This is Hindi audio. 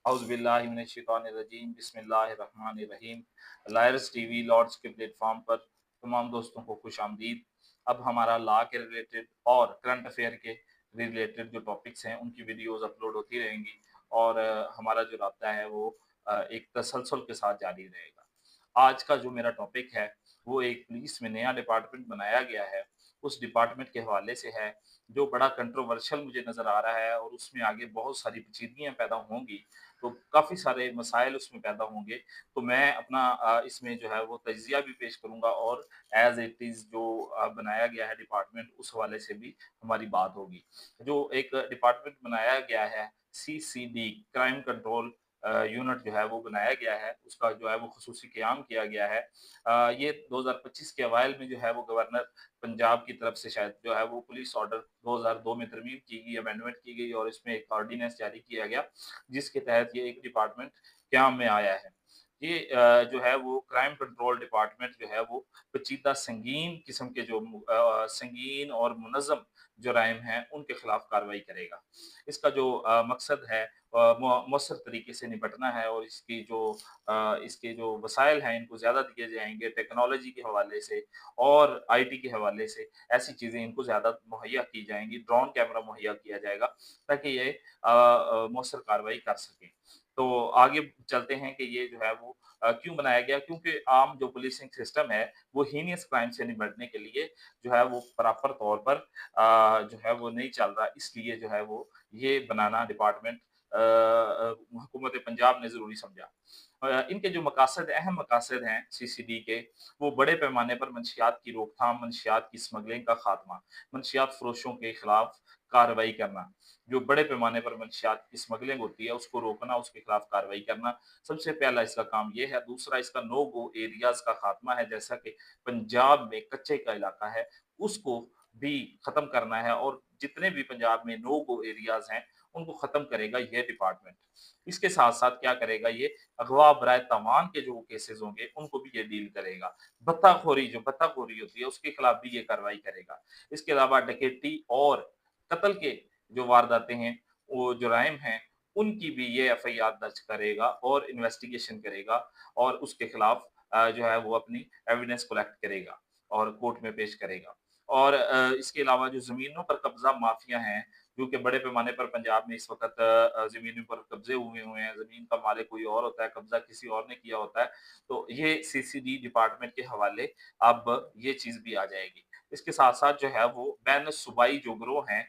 औज़ुबिल्लाहिमिनश्शैतानिर्रजीम बिस्मिल्लाहिर्रहमानिर्रहीम। लायर्स टीवी लॉर्ड्स के प्लेटफॉर्म पर तमाम दोस्तों को खुशामदीद। अब हमारा लॉ के रिलेटेड और करंट अफेयर के रिलेटेड जो टॉपिक्स हैं उनकी वीडियोस अपलोड होती रहेंगी और हमारा जो राब्ता है वो एक तसलसल के साथ जारी रहेगा। आज का जो मेरा टॉपिक है वो एक पुलिस में नया डिपार्टमेंट बनाया गया है, उस डिपार्टमेंट के हवाले से है, जो बड़ा कंट्रोवर्शियल मुझे नज़र आ रहा है और उसमें आगे बहुत सारी पेचीदगियाँ पैदा होंगी। तो काफ़ी सारे मसाइल उसमें पैदा होंगे। तो मैं अपना इसमें जो है वो तज्ज़िया भी पेश करूँगा और एज़ इट इज़ जो बनाया गया है डिपार्टमेंट उस हवाले से भी हमारी बात होगी। जो एक डिपार्टमेंट बनाया गया है सीसीडी क्राइम कंट्रोल यूनिट जो है वो बनाया गया है, उसका जो है वो ख़ुसूसी क़याम किया गया है। ये 2025 के अवाइल में जो है वो गवर्नर पंजाब की तरफ से शायद जो है वो पुलिस ऑर्डर 2002 में तरमीम की गई, अमेंडमेंट की गई और इसमें एक ऑर्डिनेंस जारी किया गया, जिसके तहत ये एक डिपार्टमेंट क़याम में आया है। ये जो है वो क्राइम कंट्रोल डिपार्टमेंट जो है वो पेचीदा संगीन किस्म के जो संगीन और मुनज़्ज़म जुराइम हैं, उनके खिलाफ कार्रवाई करेगा। इसका जो मकसद है मौसर तरीके से निपटना है और इसके जो वसाइल हैं, इनको ज़्यादा दिए जाएँगे टेक्नोलॉजी के हवाले से और आईटी के हवाले से ऐसी चीज़ें इनको ज़्यादा मुहैया की जाएँगी, ड्रोन कैमरा मुहैया किया जाएगा ताकि ये मौसर कार्रवाई कर सकें। तो आगे चलते हैं कि ये जो है वो क्यों बनाया गया? क्योंकि आम जो पुलिसिंग सिस्टम है, वो हीनियस क्राइम से निपटने के लिए जो है वो प्रॉपर तौर पर जो है वो नहीं चल रहा, इसलिए जो है वो ये बनाना डिपार्टमेंट हुकूमत पंजाब ने ज़रूरी समझा। इनके जो मकासद अहम मकासद हैं सीसीडी के, वो बड़े पैमाने पर मंशियात की रोकथाम, मंशियात की स्मगलिंग का खात्मा, मंशियात फ़रोशों के खिलाफ कार्रवाई करना। जो बड़े पैमाने पर मंशियात की स्मगलिंग होती है, उसको रोकना, उसके खिलाफ कार्रवाई करना, सबसे पहला इसका काम ये है। दूसरा इसका नो गो एरियाज़ का खात्मा है, जैसा कि पंजाब में कच्चे का इलाका है, उसको भी खत्म करना है और जितने भी पंजाब में नो गो एरियाज़ हैं, उनको खत्म करेगा ये डिपार्टमेंट। इसके साथ-साथ क्या करेगा ये, अगवा बराए तावान के जो केसेज़ होंगे, उनको भी ये डील करेगा। भत्ताखोरी होती है, उसके खिलाफ भी ये कार्रवाई करेगा। इसके अलावा डकैती और कत्ल के जो वारदातें हैं, वो जुराइम हैं, उनकी भी ये एफआईआर दर्ज करेगा और इन्वेस्टिगेशन करेगा और उसके खिलाफ जो है वो अपनी एविडेंस कलेक्ट करेगा और कोर्ट में पेश करेगा। और इसके अलावा जो ज़मीनों पर कब्ज़ा माफ़िया हैं, जो कि बड़े पैमाने पर पंजाब में इस वक़्त ज़मीनों पर कब्ज़े हुए हैं, ज़मीन का मालिक कोई और होता है, कब्ज़ा किसी और ने किया होता है, तो ये सीसीडी डिपार्टमेंट के हवाले अब ये चीज़ भी आ जाएगी। इसके साथ-साथ जो है वो बैन-ए-सूबाई जो गिरोह हैं,